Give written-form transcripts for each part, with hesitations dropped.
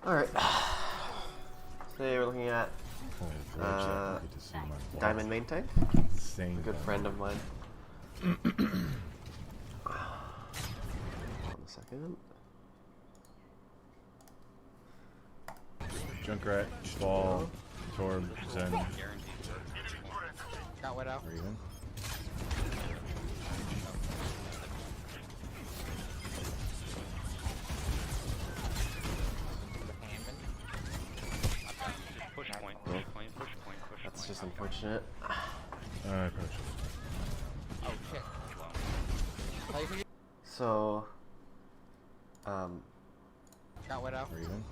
Alright. Today we're looking at Diamond Main Tank. A good friend of mine. Hold on a second. Junkrat, Ball, Torb, Zen. Got wet out. Even. That's just unfortunate. Approach. Oh shit. So, Got wet out. Even.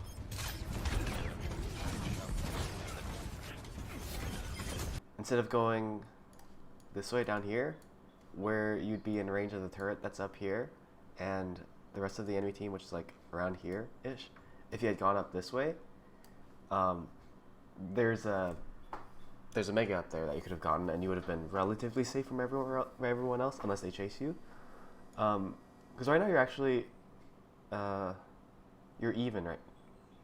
instead of going this way down here, where you'd be in range of the turret that's up here, and the rest of the enemy team, which is like around here-ish, if you had gone up this way, there's a mega up there that you could have gotten, and you would have been relatively safe from everyone else, unless they chase you. Because right now you're actually, you're even, right?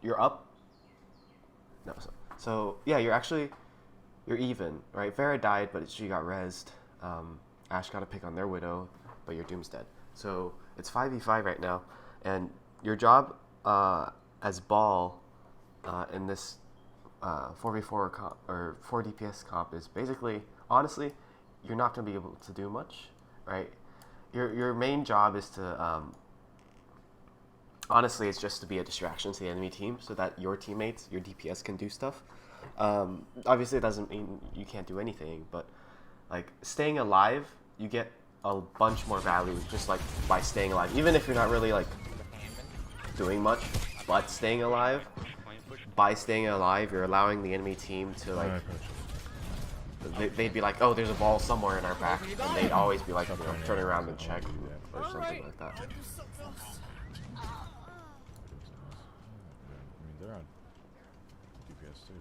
You're up. No, so yeah, you're even, right? Vera died, but she got rezzed. Ashe got a pick on their Widow, but your Doom's dead. So it's 5v5 right now, and your job as Ball in this 4v4 comp, or 4 DPS comp is basically, honestly, you're not going to be able to do much, right? Your main job is to, honestly, it's just to be a distraction to the enemy team so that your teammates, your DPS, can do stuff. Obviously, it doesn't mean you can't do anything, but like staying alive, you get a bunch more value just like by staying alive, even if you're not really like doing much, but staying alive. By staying alive, you're allowing the enemy team to like, they'd be like, oh, there's a ball somewhere in our back, and they'd always be like, you know, turn around and check or something like that. I mean, they're on DPS too.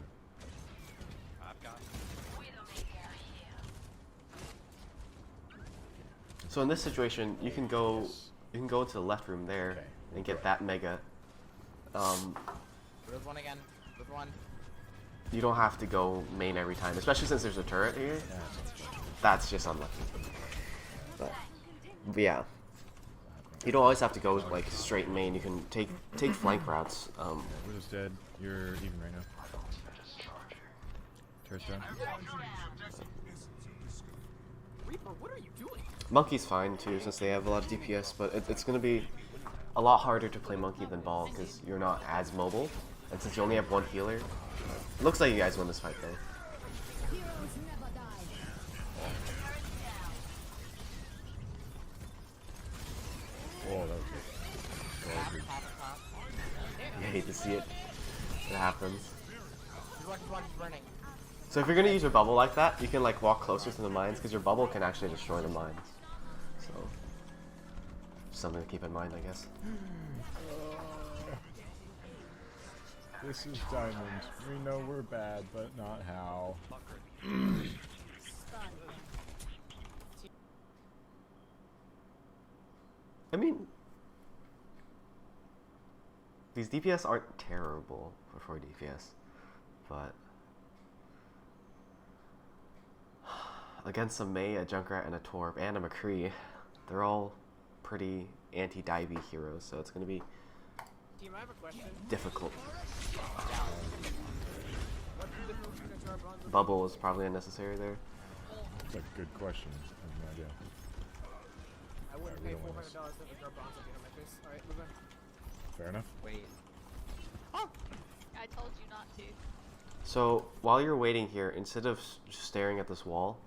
So in this situation, you can go into the left room there and get that mega. There's one again. There's one. You don't have to go main every time, especially since there's a turret here. That's just unlucky. But yeah, you don't always have to go like straight main. You can take flank routes. Widow's dead. You're even right now. Turret's down. Reaper, what are you doing? Monkey's fine too, since they have a lot of DPS, but it's going to be a lot harder to play Monkey than Ball because you're not as mobile, and since you only have one healer, it looks like you guys win this fight though. Oh, that was good. You hate to see it. It happens. He's burning. So if you're going to use your bubble like that, you can like walk closer to the mines because your bubble can actually destroy the mines. So, something to keep in mind, I guess. This is Diamond. We know we're bad, but not how. I mean, these DPS aren't terrible for 4 DPS, but against a Mei, a Junkrat, and a Torb, and a McCree, they're all pretty anti-divey heroes, so it's going to be Team, I have a question. difficult. Bubble is probably unnecessary there. That's a good question. I have no idea. I wouldn't pay $400 if a drop bronze would be on my face. Alright, move in. Fair enough. Wait. Oh! I told you not to. So while you're waiting here, instead of just staring at this wall,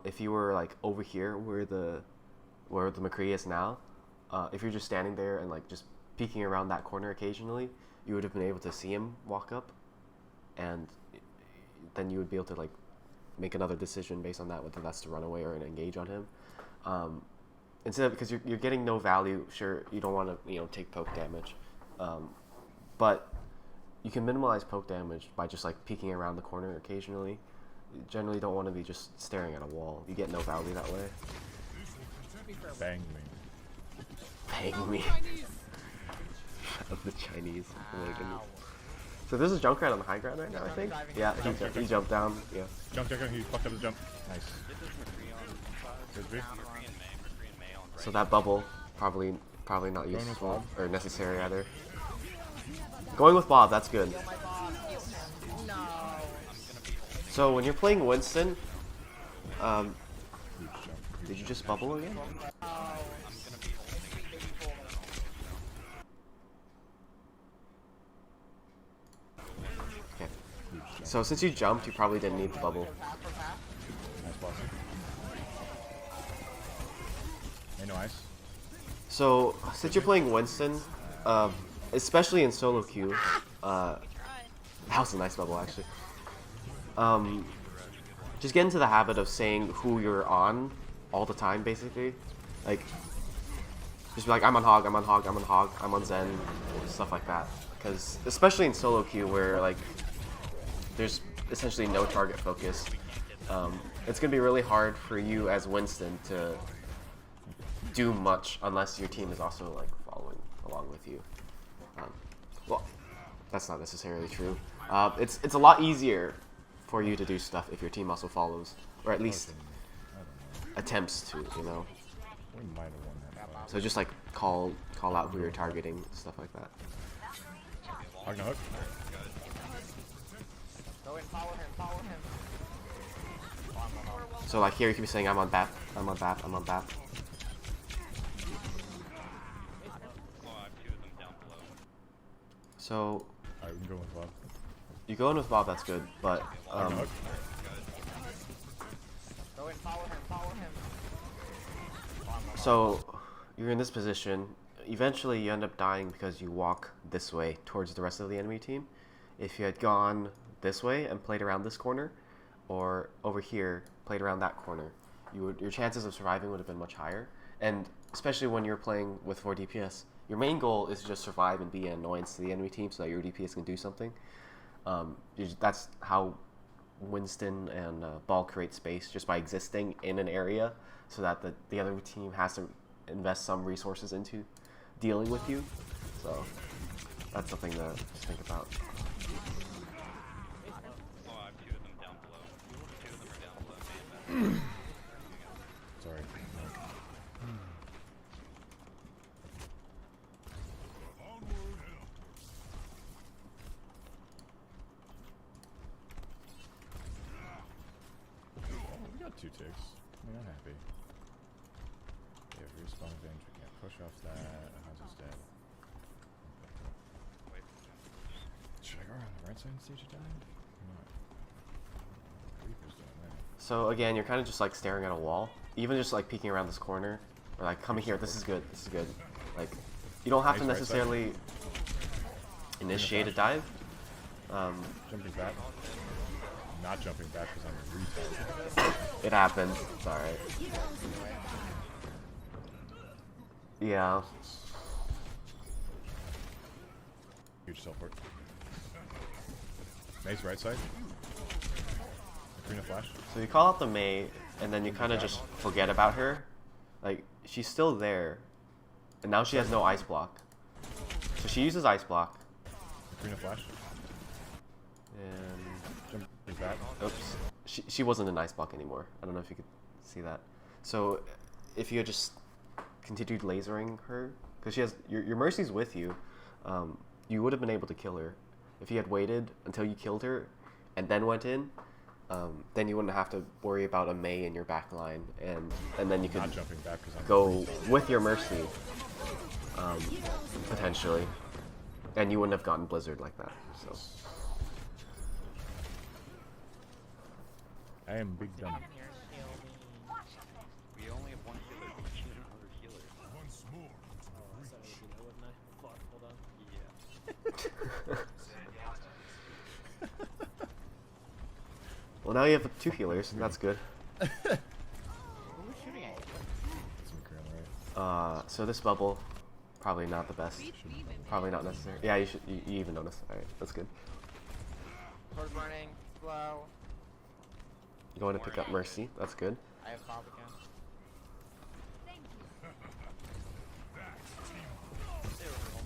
if you were like over here where the McCree is now, if you're just standing there and like just peeking around that corner occasionally, you would have been able to see him walk up, and then you would be able to like make another decision based on that, whether that's to run away or engage on him. Instead of, because you're getting no value, sure, you don't want to take poke damage, but you can minimize poke damage by just like peeking around the corner occasionally. You generally don't want to be just staring at a wall. You get no value that way. Bang me. Bang me. Of the Chinese. Oh my goodness. So this is Junkrat on the high ground right now, I think. Yeah, he jumped down. Yeah. Jump, he fucked up the jump. Nice. Frisbee. So that bubble probably not with useful Bob. or necessary either. Going with Bob, that's good. So when you're playing Winston, did you just bubble again? Okay. So since you jumped, you probably didn't need the bubble. Nice boss. Hey, no ice. So since you're playing Winston, especially in solo queue, that was a nice bubble actually. Just get into the habit of saying who you're on all the time, basically. Like, just be like, I'm on Hog, I'm on Hog, I'm on Hog, I'm on Zen, stuff like that. Because especially in solo queue, where like there's essentially no target focus, it's gonna be really hard for you as Winston to do much unless your team is also like following along with you. Well, that's not necessarily true. It's a lot easier for you to do stuff if your team also follows, or at least attempts to, you know. We might have won that fight. So just like call out who you're targeting, stuff like that. Hog no hook. Go in, follow him. So like here you can be saying I'm on BAP, I'm on BAP, I'm on BAP. So Alright, we can go with Bob. you go in with Bob, that's good, but Hog no hook. Go in, follow him. so you're in this position. Eventually you end up dying because you walk this way towards the rest of the enemy team. If you had gone this way and played around this corner, or over here played around that corner, your chances of surviving would have been much higher. And especially when you're playing with 4 DPS, your main goal is to just survive and be an annoyance to the enemy team so that your DPS can do something. That's how Winston and Ball create space, just by existing in an area so that the other team has to invest some resources into dealing with you. So that's something to think about. Sorry. We got 2 ticks. I mean, I'm happy. Yeah, respawn advantage. We can't push off that. Hanzo's dead. Should I go around the right side and stage it down? Or not? Reaper's doing that. So again, you're kind of just like staring at a wall, even just like peeking around this corner, or like coming here. This is good. This is good. Like, you don't have to Nice right side. necessarily initiate a dive. Jumping back. Not jumping back because I'm a retard. It happens. It's alright. Yeah. Huge teleport. May's right side. Green flash. So you call out the Mei, and then you kind of just forget about her. Like, she's still there, and now she has no ice block. So she uses ice block, Green flash. and Jumping back. oops, she wasn't an ice block anymore. I don't know if you could see that. So if you had just continued lasering her, because she has your Mercy's with you, you would have been able to kill her. If you had waited until you killed her and then went in, then you wouldn't have to worry about a Mei in your back line, and then you could Not jumping back because I'm go with your Mercy, potentially, and you wouldn't have gotten Blizzard like that. So I am big dumb. We only have one healer. We need another healer. Oh, I said I would do that, wouldn't I? Fuck, hold on. Yeah. well, now you have 2 healers, and that's good. Who was shooting at you? Some curl, right? So this bubble, probably not the best. We even Probably not necessary. Yeah, you should. You even notice. All right, that's good. Sword burning, slow. You going to pick up Mercy? That's good. I have Bob again.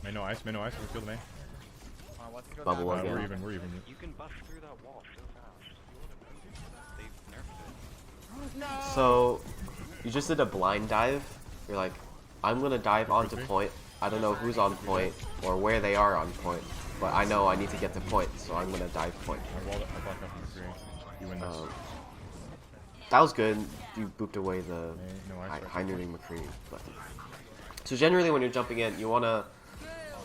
May no ice, we killed the May. let's go Bubble down. again. We're even. You can bust through that wall so fast. They've nerfed it. No. So, you just did a blind dive. You're like, I'm gonna dive onto point. I don't know who's on point or where they are on point, but I know I need to get to point, so I'm gonna dive point. I blocked up in the green. You win this. That was good. You booped away the No, I high nooning McCree. But so generally, when you're jumping in, you wanna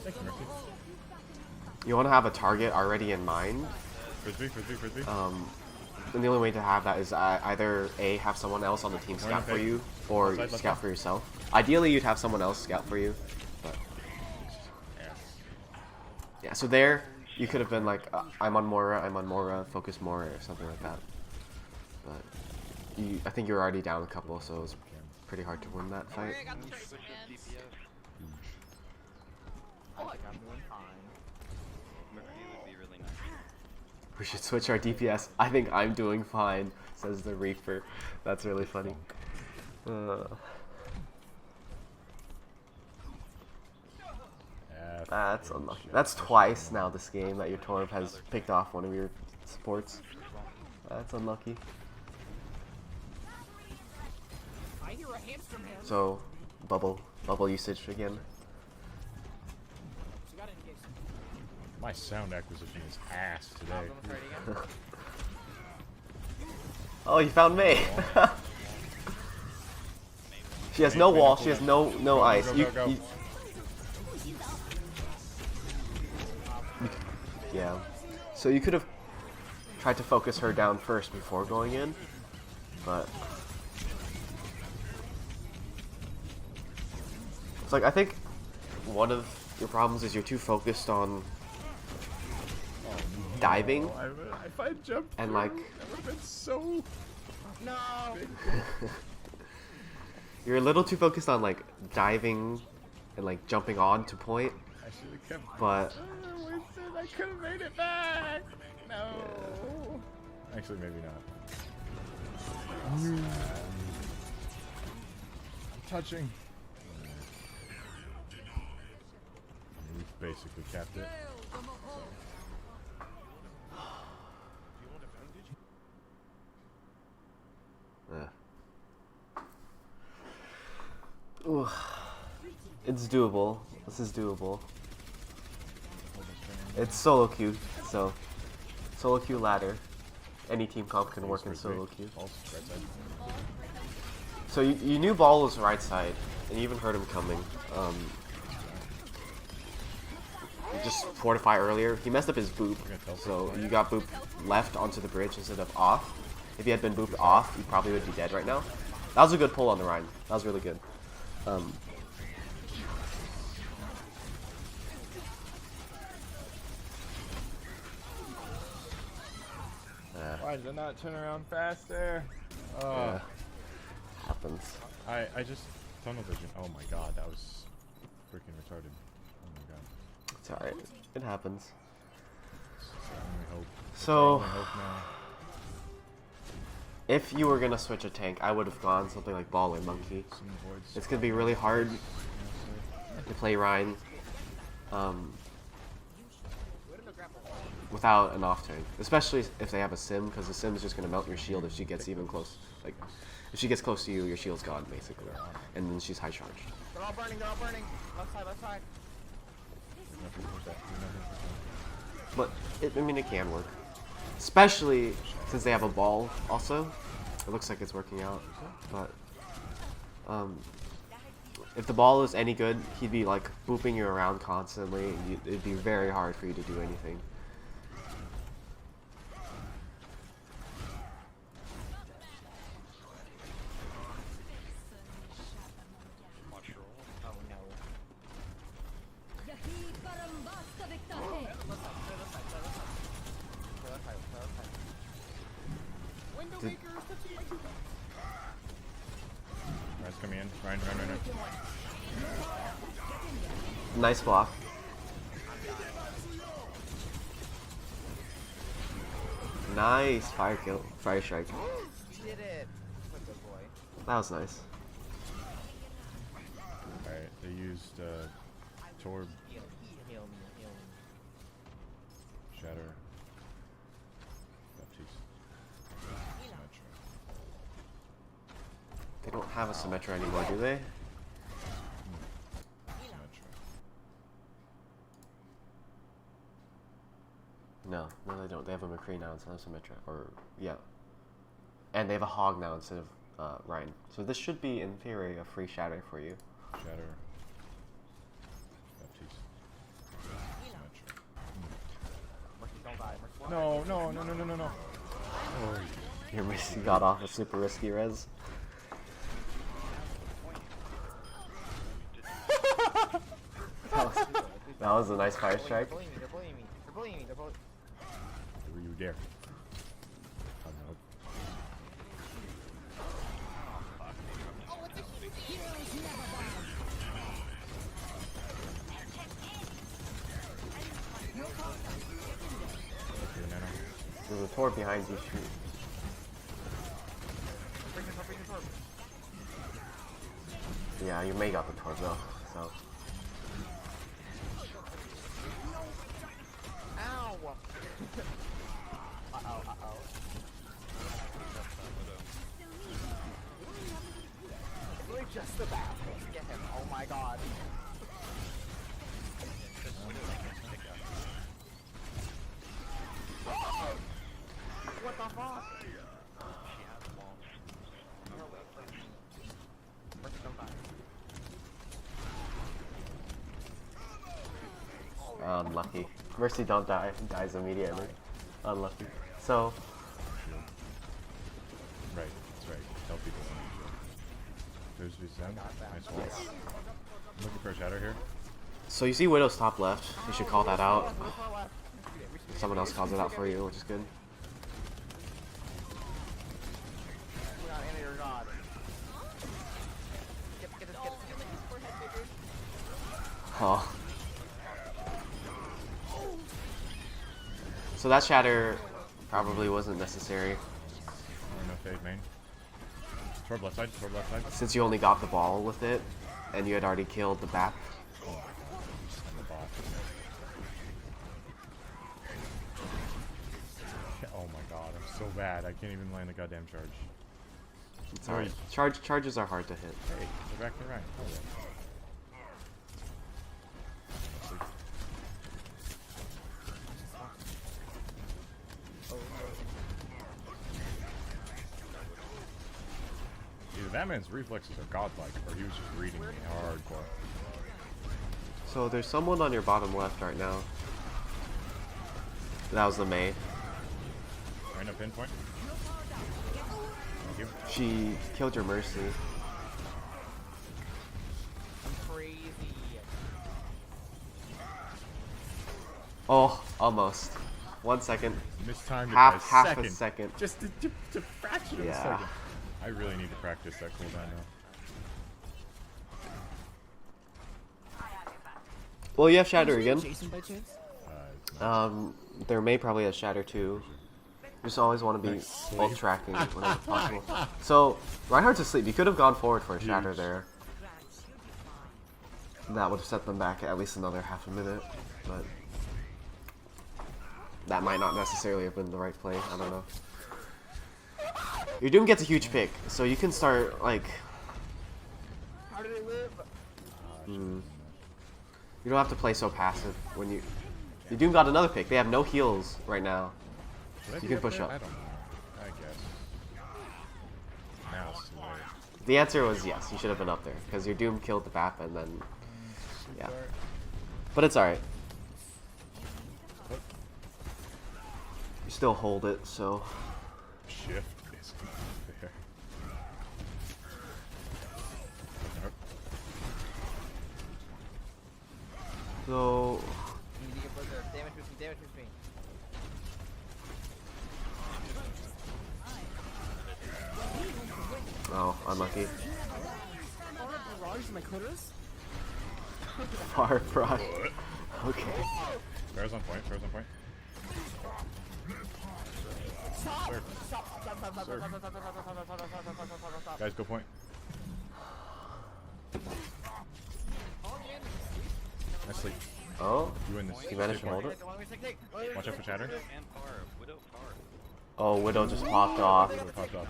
Thank you, Murphy. have a target already in mind. Frisbee. And the only way to have that is either A, have someone else on the team scout for you, or Left side. scout for yourself. Ideally, you'd have someone else scout for you, but yeah. So there, you could have been like, I'm on Mora, focus more, or something like that. But I think you're already down a couple, so it's pretty hard to win that fight. I got the tracer hands. I think I'm doing fine. McCree would be really nice. We should switch our DPS. I think I'm doing fine, says the Reaper. That's really funny. That's unlucky. That's twice now this game that your Torb has picked off one of your supports. That's unlucky. I hear a hamster man. So, bubble usage again. She got engaged. My sound acquisition is ass today. I'm gonna try it again. Oh, you found May. She has no wall. She has no ice. Go. Yeah. So you could have tried to focus her down first before going in, but it's like I think one of your problems is you're too focused on diving If I jumped and like that would have been so. No. you're a little too focused on like diving and like jumping on to point, I should have kept. but I could have made it back. No. Actually, maybe not. I'm touching. We basically capped it. ooh, it's doable. This is doable. It's solo queue, so solo queue ladder. Any team comp can work in solo queue. Right side. So you knew ball was right side, and you even heard him coming. Just fortify earlier. He messed up his boop, so you got booped left onto the bridge instead of off. If you had been booped off, you probably would be dead right now. That was a good pull on the Rhine. That was really good. Why did I not turn around faster? Yeah, happens. I just tunnel vision. Oh my god, that was freaking retarded. Oh my god. It's alright. It happens. It's our only hope. It's So- our only hope now. If you were gonna switch a tank, I would have gone something like ball or monkey. Some voids. It's gonna be really hard to play Rhine without an off tank, especially if they have a sim, because the sim is just gonna melt your shield if she gets even close. Like, if she gets close to you, your shield's gone basically, and then she's high charged. They're all burning. They're all burning. Left side. Left side. There's nothing to push that. There's nothing to push But I mean, it can work, especially since they have a ball. Also, it looks like it's working out, but if the ball is any good, he'd be like booping you around constantly. And it'd be very hard for you to do anything. Watch your roll. Oh no. Window Did- makers. Touching my two guns. Ryan's coming in. Ryan. Nice block. Nice fire kill, fire strike. Did it. Good boy. That was nice. Alright, they used Torb. Heal me. Shatter. Baptiste. Symmetra. They don't have a Symmetra anymore, do they? Symmetra. No, they don't. They have a McCree now instead of Symmetra. Or, yeah. And they have a Hog now instead of Ryan. So this should be, in theory, a free Shatter for you. Shatter. Baptiste. Symmetra. No. Oh, Your Missy got off a super risky res. That was a nice fire strike. They're bullying me. were you there? Oh, no. There's a torp behind you, shoot. Yeah, you may got the torp though, so. Ow! Uh-oh. Really just the bat. Get him. Oh my god. What the fuck? Unlucky. Mercy don't die, dies immediately. Unlucky. So, Right, that's right. Tell people when you should. There's Zen. Nice wall. yes. I'm looking for a shatter here. So you see Widow's top left. You should call that out. Someone else calls it out for you, which is good. Oh. So that shatter probably wasn't necessary No fade main. Toward left side, since you only got the ball with it and you had already killed the BAP. And the bot. Oh my god, I'm so bad. I can't even land a goddamn charge. It's alright. Charges are hard to hit. Hey, go back to Ryan. Oh, yeah. Either that man's reflexes are godlike, or he was just reading me hardcore. So there's someone on your bottom left right now. That was the May. Right up pinpoint. Thank you. She killed your Mercy. I'm crazy. Oh, almost. 1 second. Mistimed it Half by a second. Just to fraction of a Yeah. second. I really need to practice that cooldown now. Well, you have Shatter again. Jason by chance? There may probably have Shatter too. Just always want to be ult tracking whenever possible. So, Reinhardt's asleep. You could have gone forward for a Shatter Huge. there. That would have set them back at least another half a minute, but that might not necessarily have been the right play. I don't know. Your Doom gets a huge pick, so you can start like. How do they live? You don't have to play so passive when you. Your Doom got another pick. They have no heals right now. Should I You be can push there? up. I don't know. I guess. Now it's too late. The answer was yes. You should have been up there because your Doom killed the BAP and then. Yeah. But it's alright. You still hold it, so. Shift is not there. Nope. So. You need to get further. Damage with me. Oh, unlucky. Barrage my clitoris? Far front. Okay. Bear's on point. Sir. Guys, go point. Nice sleep. Oh, You win this. he managed to hold it. Watch out for Shatter. And Par. Widow Par. Oh, Widow just popped off. Widow popped off.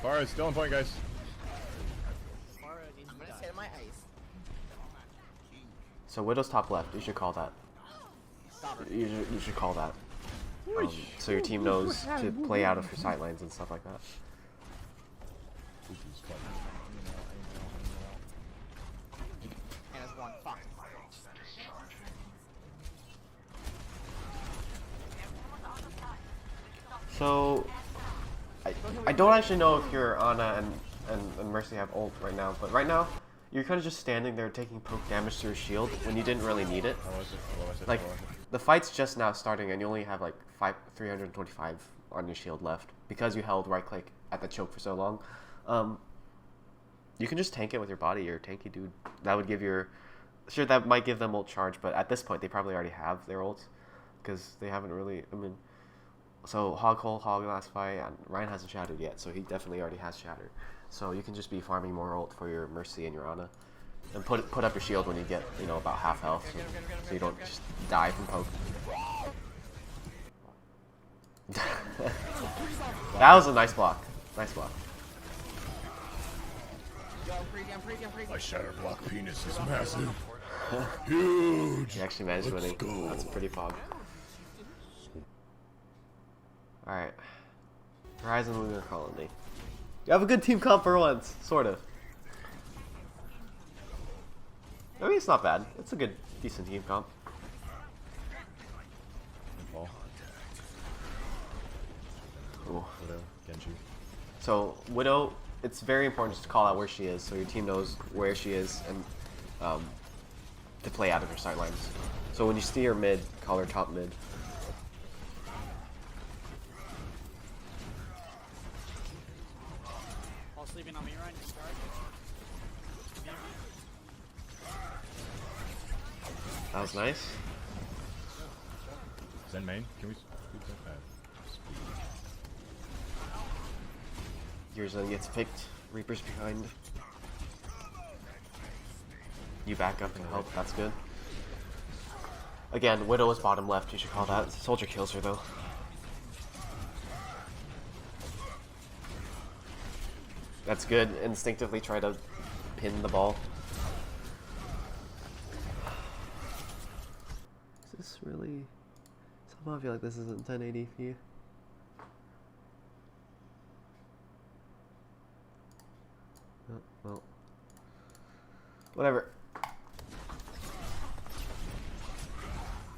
Far is still on point, guys. I'm gonna set my ice. So Widow's top left. You should call that. You should call that. So your team knows to play out of your sightlines and stuff like that. And it's one. Fuck. So I don't actually know if your Ana and Mercy have ult right now, but right now you're kind of just standing there taking poke damage to your shield when you didn't really need it. Like the fight's just now starting and you only have like 325 on your shield left because you held right click at the choke for so long. You can just tank it with your body. You're a tanky dude. That would give your sure that might give them ult charge, but at this point they probably already have their ults because they haven't really. I mean, so Hog last fight, and Ryan hasn't shattered yet, so he definitely already has shatter. So you can just be farming more ult for your Mercy and your Ana, and put up your shield when you get about half health, so you don't just die from poke. That was a nice block. Nice block. My shatter block penis is massive. Huge. He actually managed winning. That's pretty pog. Alright. Horizon Lunar Colony. You have a good team comp for once, sort of. I mean, it's not bad. It's a good, decent team comp. Ball. Ooh. Widow. Genji. So, Widow, it's very important just to call out where she is so your team knows where she is and to play out of her sight lines. So when you see her mid, call her top mid. All sleeping on me, Ryan. You start. That was nice. Zen main. Can we speed that? Yours then gets picked. Reaper's behind. You back up to help. That's good. Again, Widow is bottom left. You should call that. Soldier kills her though. That's good. Instinctively try to pin the ball. Is this really... Somehow I feel like this isn't 1080p. Oh, well. Whatever.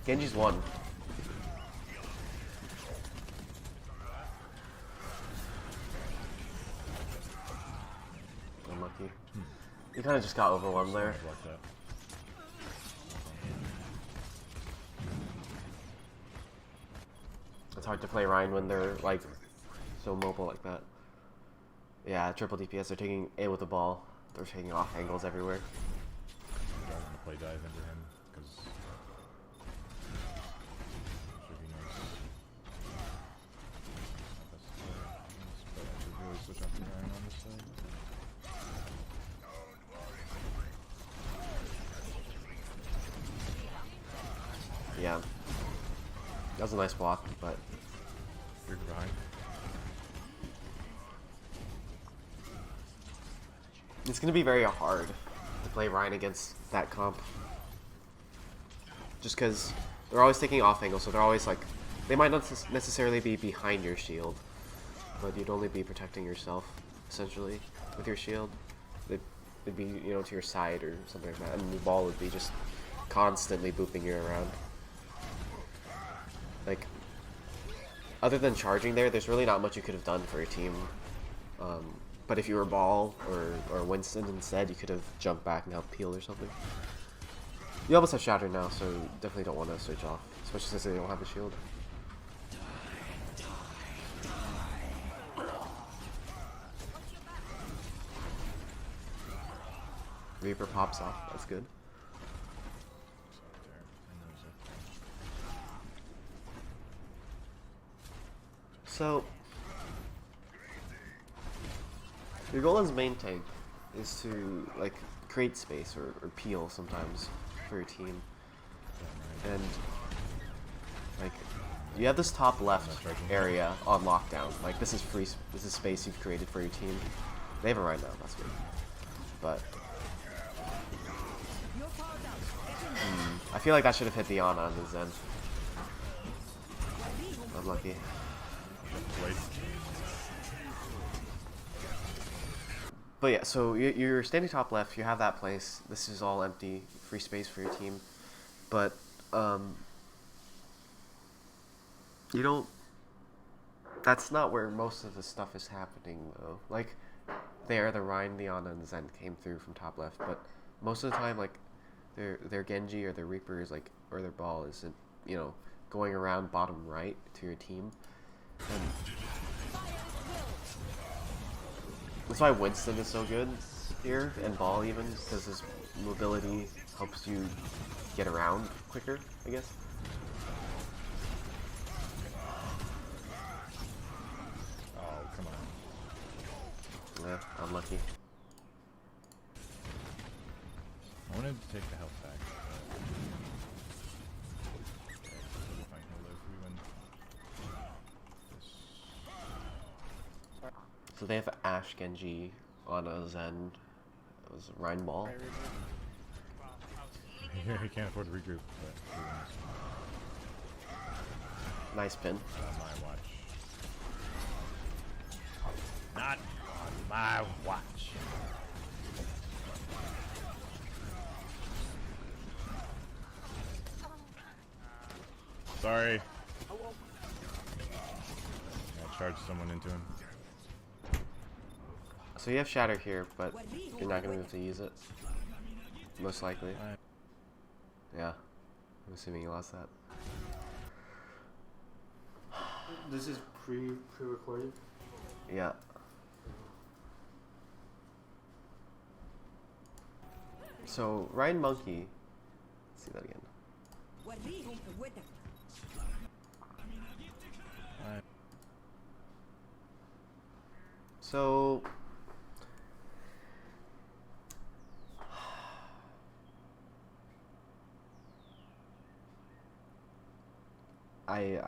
Genji's won. Unlucky. You kind of just got overwhelmed there. Like that. It's hard to play Ryan when they're like so mobile like that. Yeah, triple DPS. They're taking A with the ball. They're taking off angles everywhere. I'm gonna play dive into him because should be nice. But I should really switch off the Ryan on this side. Yeah. That was a nice block, but You're behind. it's gonna be very hard to play Ryan against that comp. Just because they're always taking off angles, so they're always like, they might not necessarily be behind your shield, but you'd only be protecting yourself, essentially, with your shield. They'd be, to your side or something like that, and the ball would be just constantly booping you around. Like, other than charging there's really not much you could have done for your team. But if you were Ball or Winston instead, you could have jumped back and helped peel or something. You almost have Shatter now, so you definitely don't want to switch off, especially since they don't have a shield. Reaper pops off, that's good. So, your goal as main tank is to like create space or peel sometimes. for your team. And like you have this top left area on lockdown. Like this is free. This is space you've created for your team. They have a Rhino. That's good. But I feel like that should have hit the Ana and the Zen. Unlucky. But yeah, so you're standing top left. You have that place. This is all empty, free space for your team. But you don't. That's not where most of the stuff is happening, though. Like, there, the Rhine, the Ana, and the Zen came through from top left. But most of the time, like, their Genji or their Reaper is like, or their ball isn't, you know, going around bottom right to your team. And that's why Winston is so good here, and Ball even, because his mobility helps you get around quicker, I guess. Oh, come on. Yeah, unlucky. I wanted to take the health back. Okay, if I can live, we win. So they have Ashe, Genji, Ana, Zen, it was Rhine Ball. Yeah, he can't afford to regroup, but he wins. Nice pin. On my watch. Not on my watch. Sorry. I charged someone into him. So you have Shatter here, but you're not going to be able to use it. Most likely. Yeah. I'm assuming you lost that. This is pre-recorded? Yeah. So, Ryan Monkey. Let's see that again. So I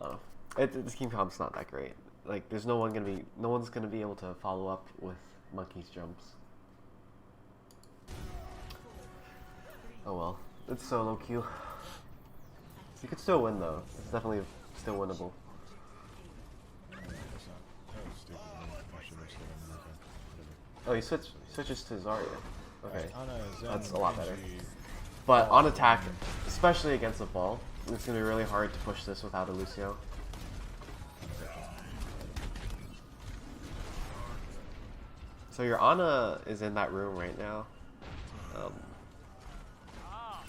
oh, this game comp's not that great. Like, there's no one's gonna be able to follow up with Monkey's jumps. Oh well, it's solo queue. You could still win though. It's definitely still winnable. Oh, he switches to Zarya. Okay, that's a lot better. But on attack, especially against the ball, it's gonna be really hard to push this without a Lucio. So your Ana is in that room right now,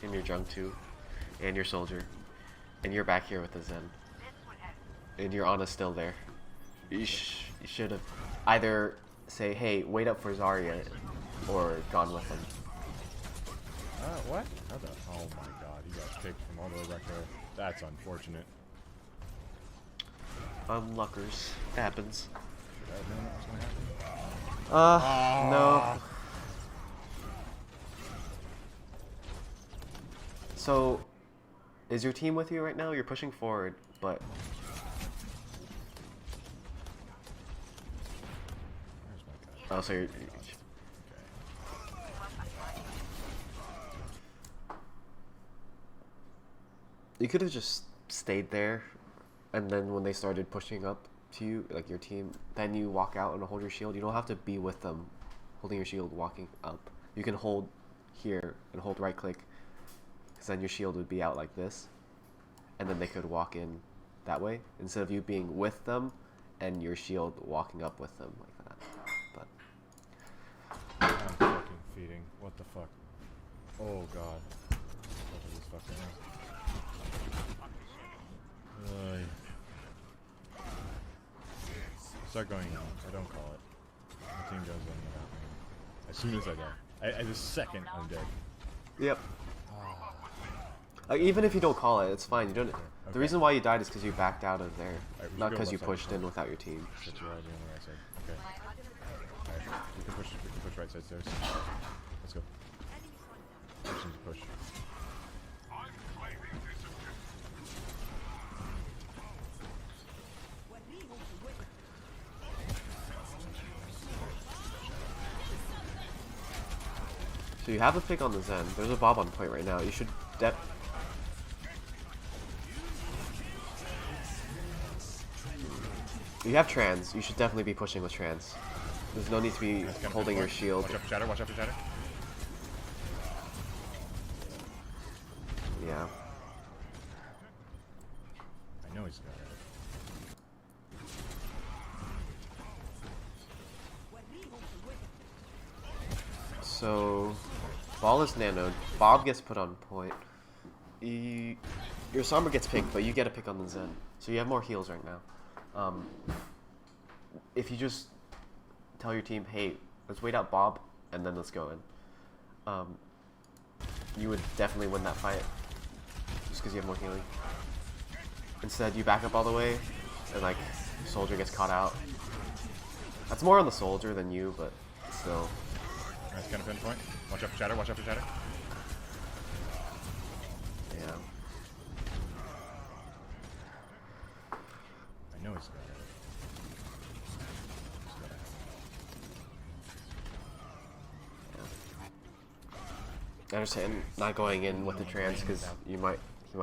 and your Jung2, and your Soldier, and you're back here with the Zen, and your Ana's still there. You should have either say, hey, wait up for Zarya, or gone with him. What? How the? Oh my god, he got kicked from all the way back there. That's unfortunate. Luckers. It happens. Should I have known that was gonna happen? No. So, is your team with you right now? You're pushing forward, but... Where's my guy? Oh, so you're... You could have just stayed there, and then when they started pushing up to you, like your team, then you walk out and hold your shield. You don't have to be with them holding your shield walking up. You can hold here and hold right click, because then your shield would be out like this, and then they could walk in that way, instead of you being with them and your shield walking up with them like that. But I'm fucking feeding. What the fuck? Oh god. What is this fucking thing? Start going on. I don't call it. My team goes in without me. As soon as I die. At the second I'm dead. yep. Even if you don't call it, it's fine. You don't. Okay. The reason why you died is because you backed out of there, Alright, not go because you left side pushed in first. without your team. Shit, you're already on the right side. Okay. Alright, we can push right side stairs. Let's go. Push him to push. So you have a pick on the Zen. There's a Bob on point right now. You should You have trans. You should definitely be pushing with trans. There's no need to be holding your shield. Watch out for shatter, watch out for shatter. Yeah. I know he's got it. So, ball is nanoed. Bob gets put on point. Your Sombra gets picked, but you get a pick on the Zen. So you have more heals right now. If you just tell your team, hey, let's wait out Bob, and then let's go in. You would definitely win that fight. Just because you have more healing. Instead, you back up all the way, and like, soldier gets caught out. That's more on the soldier than you, but still. Nice kind of pinpoint. Watch out for shatter, watch out for shatter. Yeah. I know he's got it. He's got it. I understand not going in with the trans because he might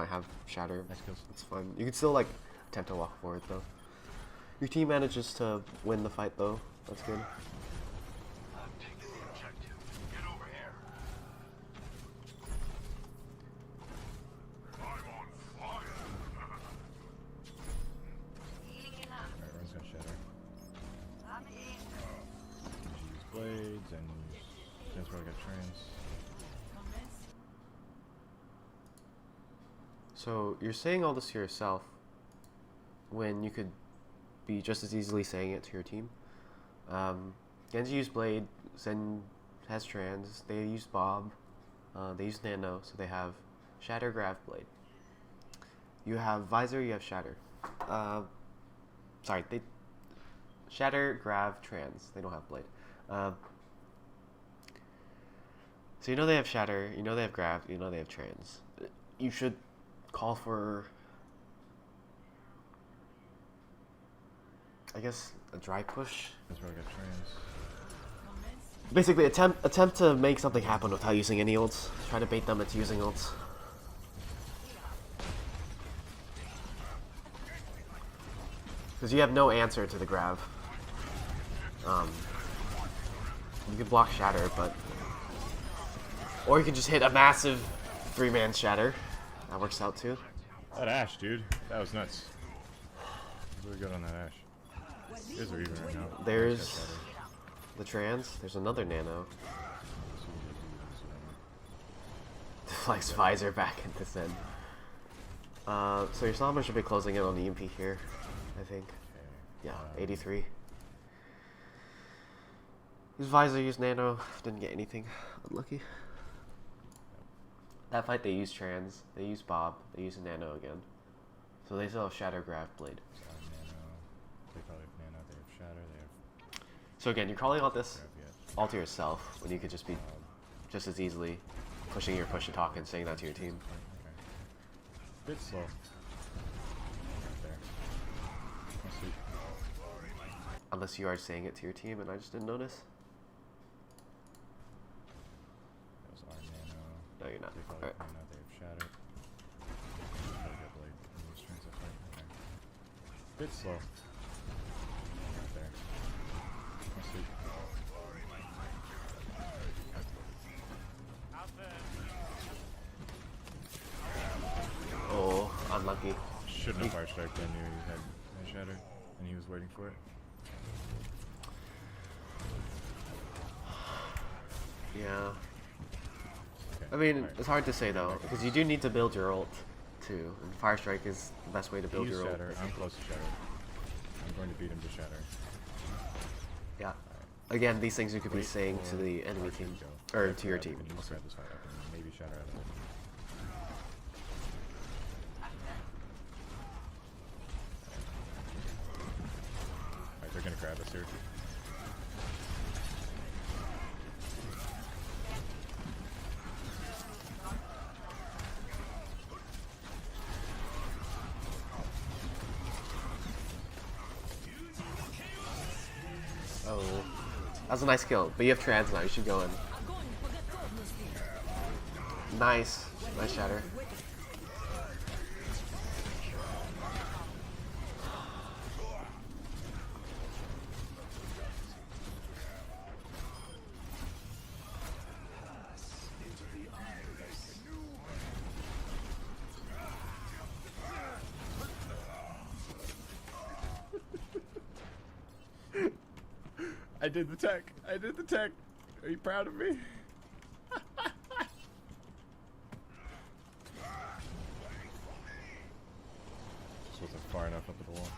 have shatter. Nice kills. It's fine. You can still like attempt to walk forward though. Your team manages to win the fight though. That's good. Alright, Ron's got shatter. Use blades and that's where I got trans. So you're saying all this to yourself when you could be just as easily saying it to your team. Genji used Blade, Zen has trans, they use Bob, they use Nano, so they have Shatter, Grav, Blade. You have Visor, you have Shatter. Sorry, they Shatter, Grav, Trans. They don't have Blade. So you know they have Shatter, you know they have Grav, you know they have Trans. You should call for, I guess, a dry push. That's where I got trans. Basically, attempt to make something happen without using any ults. Try to bait them into using ults. Because you have no answer to the Grav. You can block Shatter, but... Or you can just hit a massive 3-man Shatter. That works out too. That Ashe, dude. That was nuts. Really good on that Ashe. These are even right now. There's the trans. There's another nano. Deflects visor back into Zen. So your Sombra should be closing in on the EMP here, I think. Yeah, 83. His visor used nano. Didn't get anything. Unlucky. That fight they used trans. They used Bob. They used nano again. So they still have Shatter, Grav, Blade. Nano. They probably have Nano. They have Shatter. They have So again, you're calling out this Grav yet. all to yourself when you could just be just as easily pushing your push and talk and saying that to your team. Okay. Bit slow. Right there. Oh, sweet. Unless you are saying it to your team and I just didn't notice. That was our Nano. No, you're not. They probably Alright. have Nano. They have Shatter. They probably got Blade. And these trans up right. Okay. Bit slow. Right there. Oh, sweet. Oh, unlucky. Shouldn't have fire strike. I knew he had Shatter, and he was waiting for it. Yeah. Okay. I mean, Alright. it's hard to say though, because you do need to build your ult too. And Fire Strike is the best way to build He used your ult. Shatter. I'm close to Shatter. I'm going to beat him to Shatter. Yeah. Again, these things you could be Wait saying to for the enemy Archie team, to go. or Grab to your Grab team. and Also. grab this fight up and maybe Shatter out of it. Alright, they're gonna grab us here. was a nice kill, but you have trans now. You should go in. Nice, nice shatter. I did the tech. I did the tech. Are you proud of me? Just wasn't far enough up at the wall.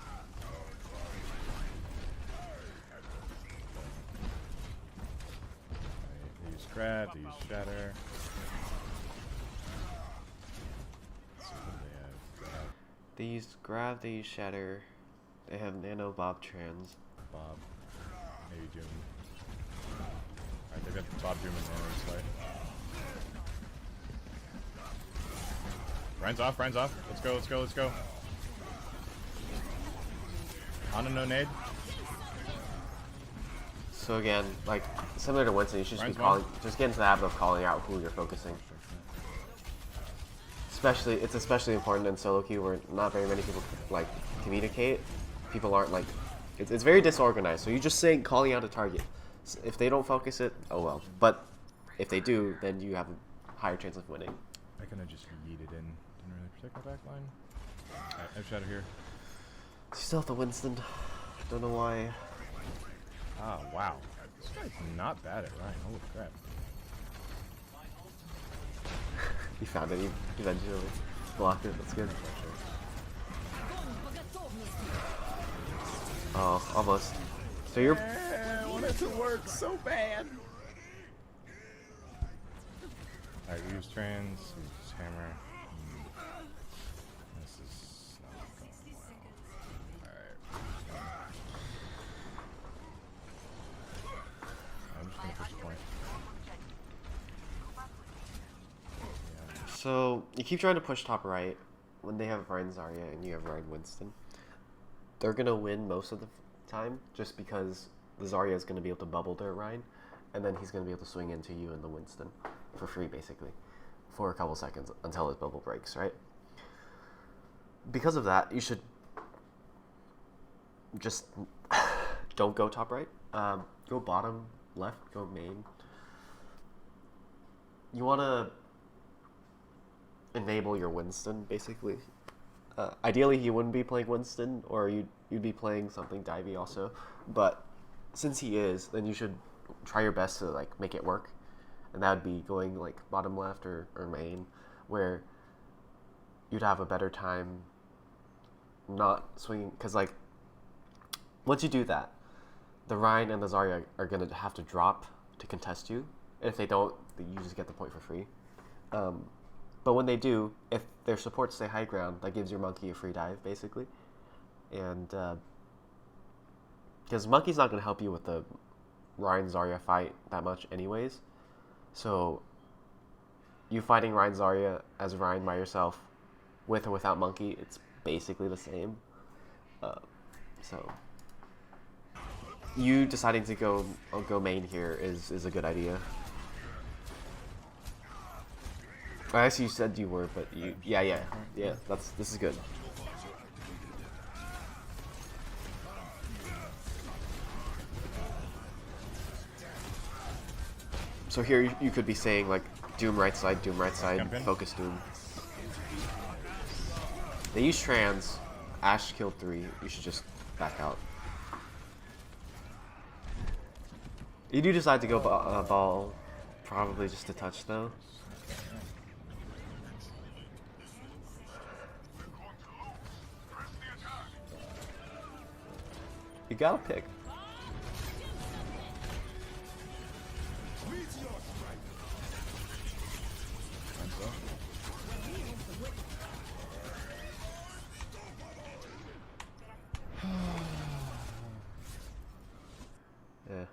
They use grab, they use shatter. Let's see what they have. They use grab, they use shatter. They have nano bob trans. Bob. Maybe Doom. Alright, they've got Bob, Doom, and Nano this fight. Ryan's off, Ryan's off. Let's go, let's go, let's go. On a no nade. So again, like similar to Winston, you should just Ryan's be calling, gone. just get into the habit of calling out who you're focusing. Especially, it's especially important in solo queue where not very many people like communicate. People aren't like, it's very disorganized. So you just saying calling out a target. If they don't focus it, oh well. But if they do, then you have a higher chance of winning. I kind of just yeeted in. Didn't really protect my back line. Alright, I have shadow here. You still have the Winston. Don't know why. Ah, wow. This guy's not bad at Ryan. Holy crap. You found it eventually. Blocked it. That's good. Oh, almost. So you're. I want it to work so bad. Alright, we use trans, we use hammer. This is not going well. Alright. I'm just gonna push the point. Yeah. So you keep trying to push top right when they have Ryan Zarya and you have Ryan Winston. They're gonna win most of the time just because the Zarya is gonna be able to bubble their Ryan, and then he's gonna be able to swing into you and the Winston for free basically for a couple seconds until his bubble breaks, right? Because of that, you should just don't go top right. Go bottom left, go main. You wanna enable your Winston basically. Ideally, he wouldn't be playing Winston, or you'd be playing something divey also. But since he is, then you should try your best to like make it work, and that would be going like bottom left or main, where you'd have a better time not swinging. Because like once you do that, the Ryan and the Zarya are gonna have to drop to contest you, and if they don't, then you just get the point for free. But when they do, if their supports stay high ground, that gives your monkey a free dive, basically. And, because monkey's not going to help you with the Ryan Zarya fight that much anyways. So, you fighting Ryan Zarya as Ryan by yourself, with or without monkey, it's basically the same. So, you deciding to go main here is a good idea. I guess you said you were, but you, yeah. This is good. So here you could be saying like Doom right side, focus Doom. They use trans. Ashe killed 3. You should just back out. You do decide to go ball, probably just a touch though. You gotta pick. Yeah.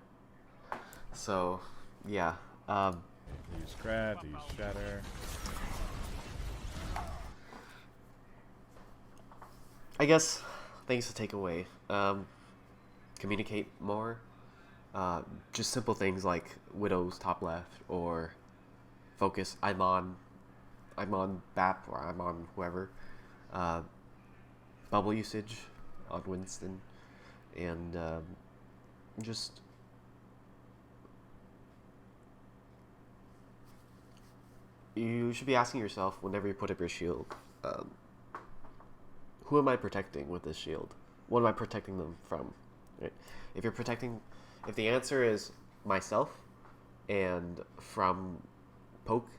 So, yeah. They use grab, they use shatter. I guess things to take away. Communicate more. Just simple things like Widow's top left or focus. I'm on BAP or I'm on whoever. Bubble usage on Winston, and just you should be asking yourself whenever you put up your shield, who am I protecting with this shield? What am I protecting them from? Right? If the answer is myself and from poke,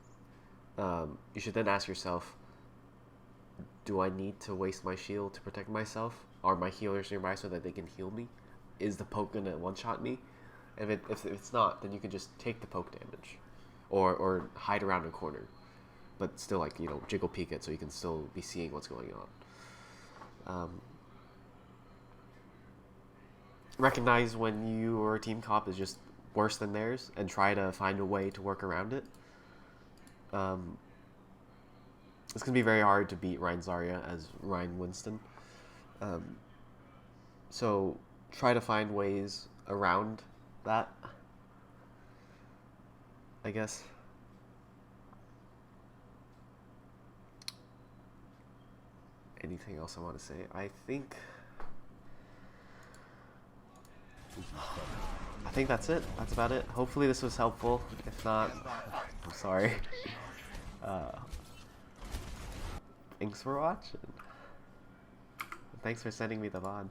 you should then ask yourself, do I need to waste my shield to protect myself? Are my healers nearby so that they can heal me? Is the poke gonna one-shot me? If it's not, then you can just take the poke damage, or hide around a corner, but still, like, you know, jiggle peek it so you can still be seeing what's going on. Recognize when your team comp is just worse than theirs and try to find a way to work around it. It's gonna be very hard to beat Ryan Zarya as Ryan Winston. So try to find ways around that, I guess. Anything else I want to say? I think that's it. That's about it. Hopefully this was helpful. If not, I'm sorry. Thanks for watching. Thanks for sending me the VOD.